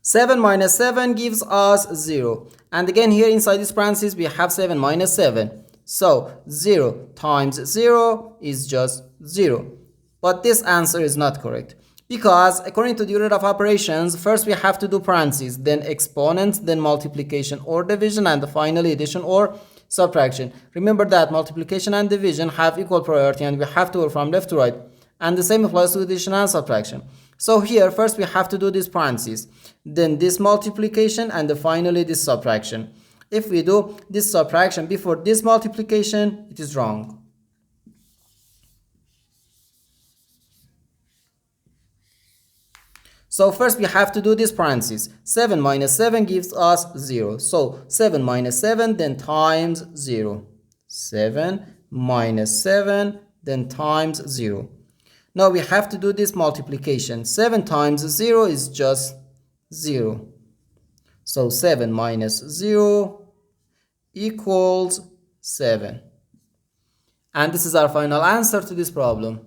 7 minus 7 gives us 0. And again here inside this parentheses we have 7 minus 7. So 0 times 0 is just 0. But this answer is not correct. Because according to the order of operations, first we have to do parentheses, then exponents, then multiplication or division, and finally addition or subtraction. Remember that multiplication and division have equal priority and we have to work from left to right. And the same applies to addition and subtraction. So here first we have to do this parentheses, then this multiplication, and finally this subtraction. If we do this subtraction before this multiplication, it is wrong. So first we have to do this parentheses. 7 minus 7 gives us 0. So 7 minus 7 then times 0. 7 minus 7 then times 0. Now we have to do this multiplication. 7 times 0 is just 0. So 7 minus 0 equals 7. And this is our final answer to this problem.